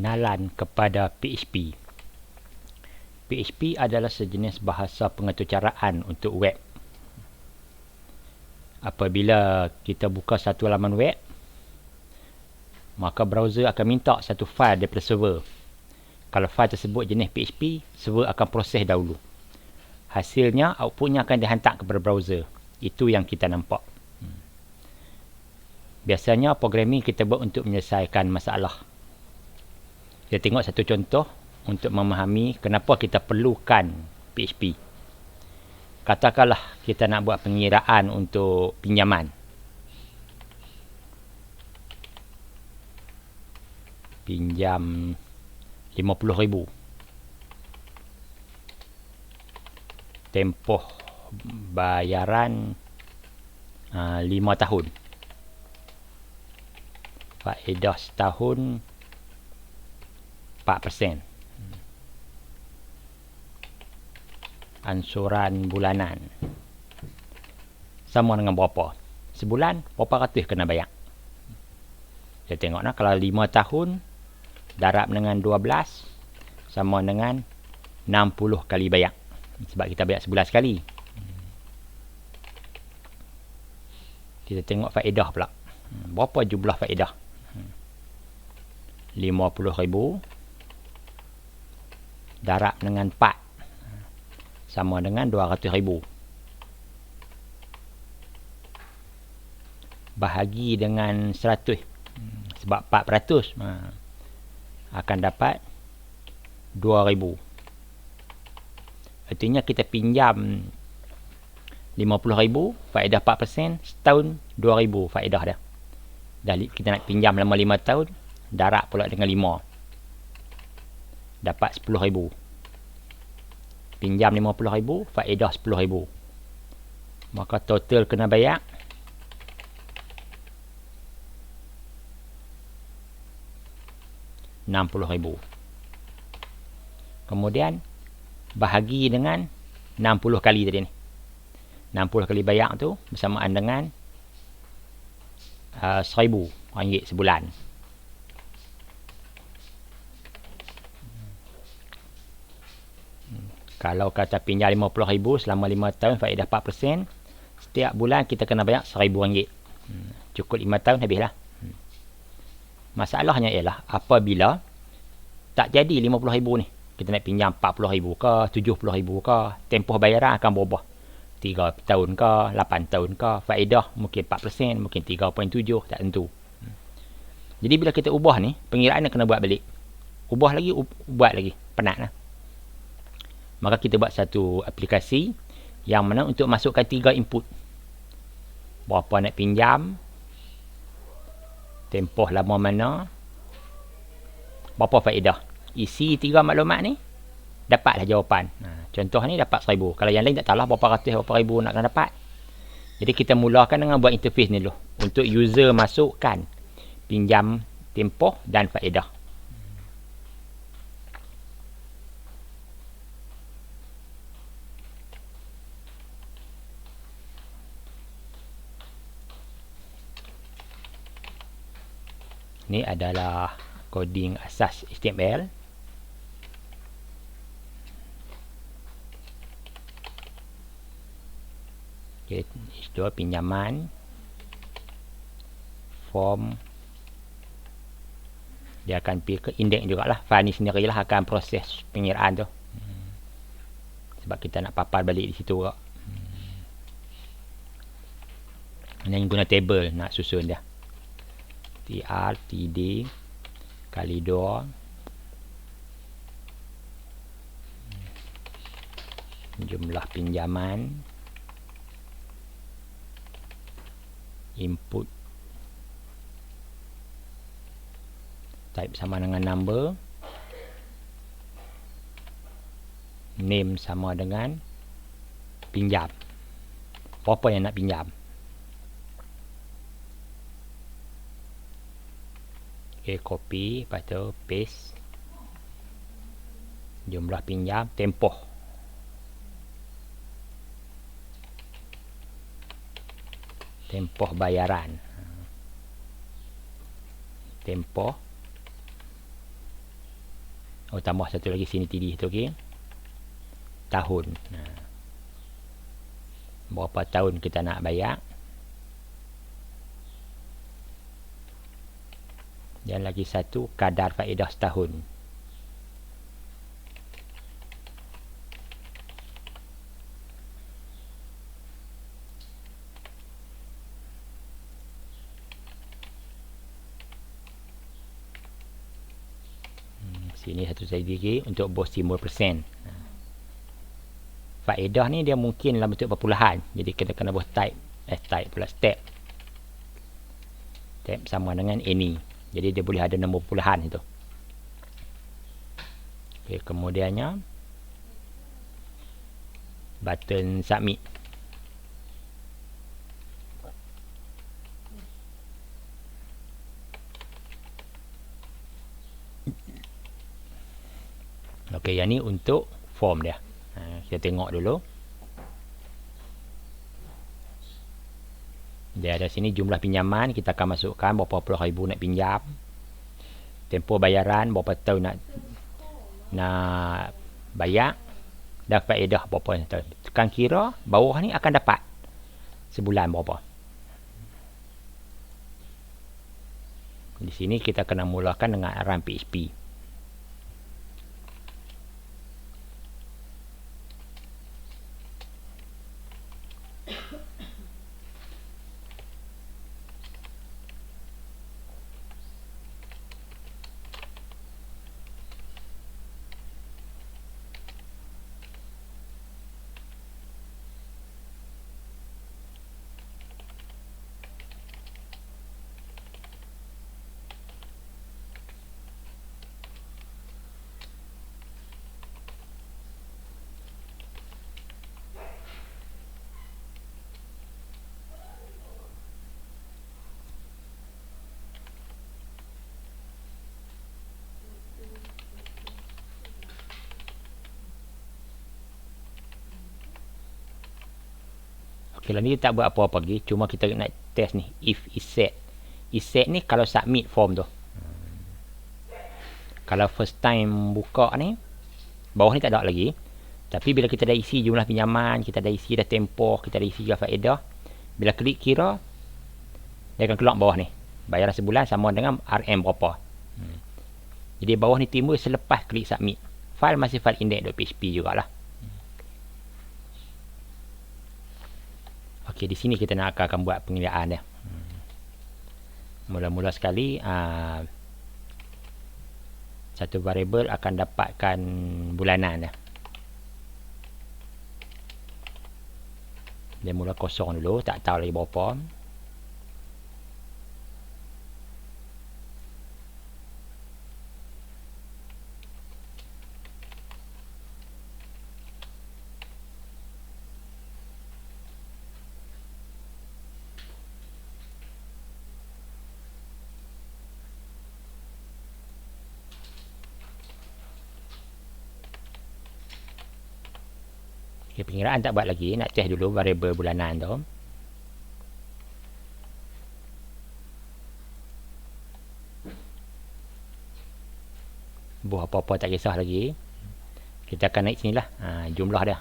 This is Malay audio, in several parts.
Pengenalan kepada PHP. PHP adalah sejenis bahasa pengetucaraan untuk web. Apabila kita buka satu laman web, maka browser akan minta satu file daripada server. Kalau file tersebut jenis PHP, server akan proses dahulu. Hasilnya, outputnya akan dihantar kepada browser. Itu yang kita nampak. Biasanya programming kita buat untuk menyelesaikan masalah. Kita tengok satu contoh untuk memahami kenapa kita perlukan PHP. Katakanlah kita nak buat pengiraan untuk pinjaman. Pinjam RM50,000. Tempoh bayaran 5 tahun. Faedah setahun 4%. Ansuran bulanan sama dengan berapa? Sebulan berapa ratus kena bayar? Kita tengok nak, kalau 5 tahun darab dengan 12 sama dengan 60 kali bayar. Sebab kita bayar sebulan sekali. Kita tengok faedah pula. Berapa jumlah faedah? RM50,000 darab dengan 4 sama dengan RM200,000. Bahagi dengan 100 sebab 4% akan dapat RM2,000. Artinya kita pinjam RM50,000, faedah 4%, setahun RM2,000 faedah dah. Dah kita nak pinjam lama 5 tahun, darab pula dengan 5. Dapat RM10,000. Pinjam RM50,000, faedah RM10,000. Maka total kena bayar RM60,000. Kemudian bahagi dengan 60 kali tadi ni. 60 kali bayar tu bersamaan dengan RM1,000 sebulan. Kalau kata pinjam RM50,000 selama 5 tahun, faedah 4%, setiap bulan kita kena bayar RM1,000. Cukup 5 tahun, habislah. Masalahnya ialah apabila tak jadi RM50,000 ni, kita nak pinjam RM40,000 ke, RM70,000 ke, tempoh bayaran akan berubah. 3 tahun ke, 8 tahun ke, faedah mungkin 4%, mungkin 3.7, tak tentu. Jadi bila kita ubah ni, pengiraan kena buat balik. Ubah lagi, buat lagi. Penat lah. Maka kita buat satu aplikasi yang mana untuk masukkan 3 input. Berapa nak pinjam, tempoh lama mana, berapa faedah. Isi 3 maklumat ni, dapatlah jawapan. Contoh ni dapat RM1,000. Kalau yang lain tak tahulah berapa ratus, berapa ribu nak kena dapat. Jadi kita mulakan dengan buat interface ni dulu. Untuk user masukkan pinjam, tempoh dan faedah. Ini adalah coding asas HTML. Okay, itu pinjaman, form. Dia akan pergi ke index jugalah. File ni sendirilah akan proses pengiraan tu. Sebab kita nak papar balik di situ juga. Ini guna table nak susun dia. TR, TD kali 2. Jumlah pinjaman. Input. Type sama dengan number. Name sama dengan pinjam. Berapa yang nak pinjam? Okay, copy, lepas tu paste. Jumlah pinjam, tempoh. Tempoh bayaran. Tempoh Oh, tambah satu lagi sini TD tu, okey. Tahun. Berapa tahun kita nak bayar. Dan lagi satu, kadar faedah setahun. Sini satu saja lagi untuk bos 50%. Faedah ni dia mungkin dalam bentuk perpuluhan. Jadi kita kena bos type pula step. Step sama dengan any. Jadi dia boleh ada nombor perpuluhan itu. Okay, kemudiannya button submit. Okey, yang ni untuk form dia. Kita tengok dulu. Dia ada sini jumlah pinjaman, kita akan masukkan berapa puluh ribu nak pinjam. Tempoh bayaran, berapa tahun nak bayar. Dan faedah berapa tahun. Tekan kira, bawah ni akan dapat sebulan berapa. Di sini kita kena mulakan dengan run PHP. Okey, ni kita tak buat apa-apa lagi. Cuma kita nak test ni. If is set. Is set ni kalau submit form tu. Kalau first time buka ni, bawah ni tak ada lagi. Tapi bila kita dah isi jumlah pinjaman, kita dah isi dah tempoh, kita dah isi dah faedah. Bila klik kira, dia akan keluar bawah ni. Bayaran sebulan sama dengan RM berapa. Jadi bawah ni timbul selepas klik submit. File masih file index.php jugalah. Okey, di sini kita nak akan buat pengilaan dia. Mula-mula sekali satu variable akan dapatkan bulanan dia. Dia mula kosong dulu, tak tahu lagi berapa. Okay, pengiraan tak buat lagi. Nak test dulu variable bulanan tu. Buah apa-apa tak kisah lagi. Kita akan naik sini lah. Jumlah dia.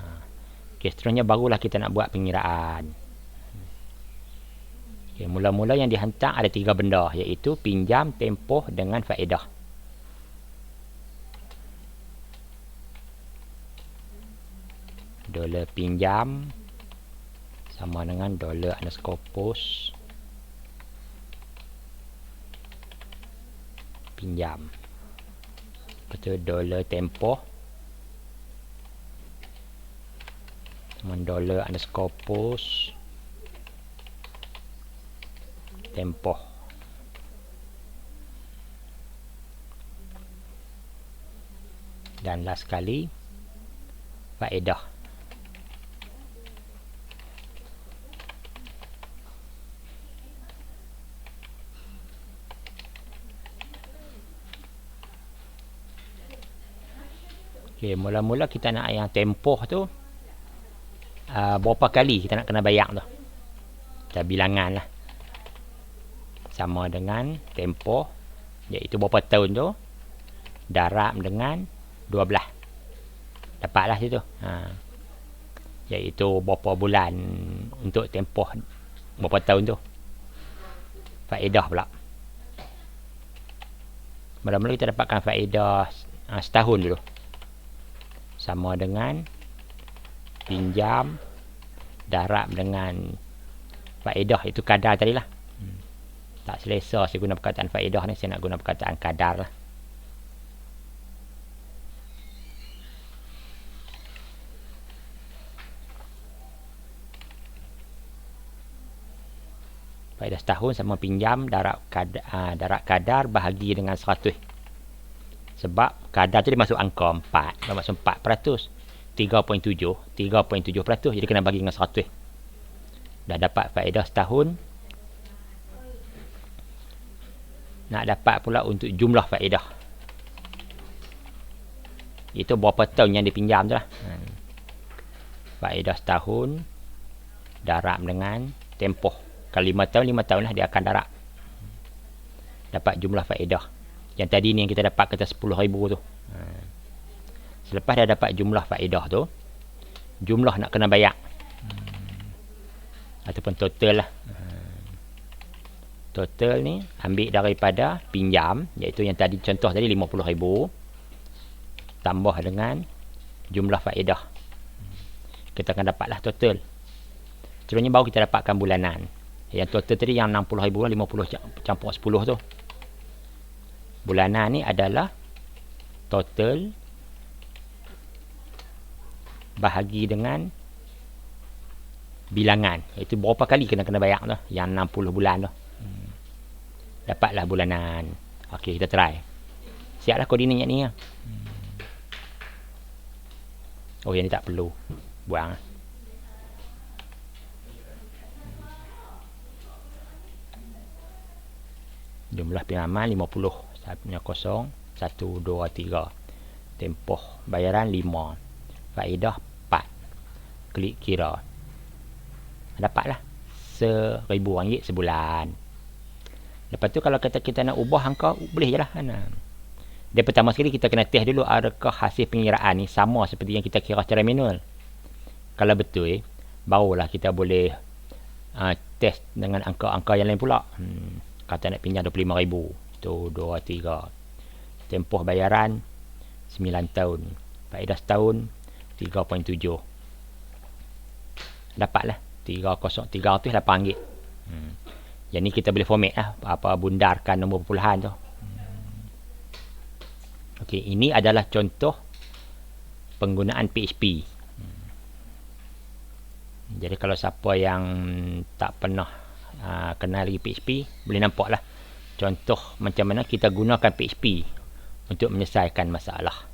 Okay, seterusnya barulah kita nak buat pengiraan. Okay, mula-mula yang dihantar ada 3 benda. Iaitu pinjam, tempoh dengan faedah. Dollar pinjam sama dengan dollar underscore post pinjam. Betul, dollar tempoh sama dollar underscore post tempoh. Dan last sekali faedah. Okay, mula-mula kita nak yang tempoh tu berapa kali kita nak kena bayar tu. Kita bilangan lah. Sama dengan tempoh, iaitu berapa tahun tu. Darab dengan 12. Dapatlah situ. Iaitu berapa bulan untuk tempoh berapa tahun tu. Faedah pula. Mula-mula kita dapatkan faedah setahun dulu. Sama dengan pinjam darab dengan faedah, itu kadar tadilah. Tak selesa saya guna perkataan faedah ni, saya nak guna perkataan kadar lah. Faedah setahun sama pinjam darab kadar bahagi dengan 100. Sebab kadar tu dia masuk angka 4, dia masuk 4%. 3.7%, jadi kena bagi dengan 100. Dah dapat faedah setahun. Nak dapat pula untuk jumlah faedah. Itu berapa tahun yang dipinjam tu lah. Faedah setahun darab dengan tempoh. Kalau 5 tahun, 5 tahun lah dia akan darab. Dapat jumlah faedah. Yang tadi ni yang kita dapat kata 10,000 tu. Selepas dah dapat jumlah faedah tu, jumlah nak kena bayar. Ataupun total lah. Total ni ambil daripada pinjam, iaitu yang tadi contoh tadi 50,000 tambah dengan jumlah faedah. Kita akan dapatlah total. Sebenarnya baru kita dapatkan bulanan. Yang total tadi yang 60,000, 50 campur 10 tu. Bulanan ni adalah total bahagi dengan bilangan. Itu berapa kali kena bayar tu, yang 60 bulan tu. Dapatlah bulanan. Okey, kita try. Siaplah koordinatnya ni. Oh, yang ni tak perlu. Buang. Jumlah pinjaman 50. 0, 1, 2, 3. Tempoh bayaran 5. Faedah 4. Klik kira. Dapatlah RM1,000 sebulan. Lepas tu kalau kita nak ubah angka, boleh je lah. Dia pertama sekali kita kena test dulu adakah hasil pengiraan ni sama seperti yang kita kira secara manual. Kalau betul, barulah kita boleh test dengan angka-angka yang lain pula. Kata nak pinjam RM25,000. Tu 2, 3. Tempoh bayaran 9 tahun. Faedah setahun 3.7. Dapatlah 308 RM8. Yang ni kita boleh format lah, apa bundarkan nombor perpuluhan tu. Okey, ini adalah contoh penggunaan PHP. Jadi kalau siapa yang tak pernah kenal lagi PHP, boleh nampak lah contoh macam mana kita gunakan PHP untuk menyelesaikan masalah.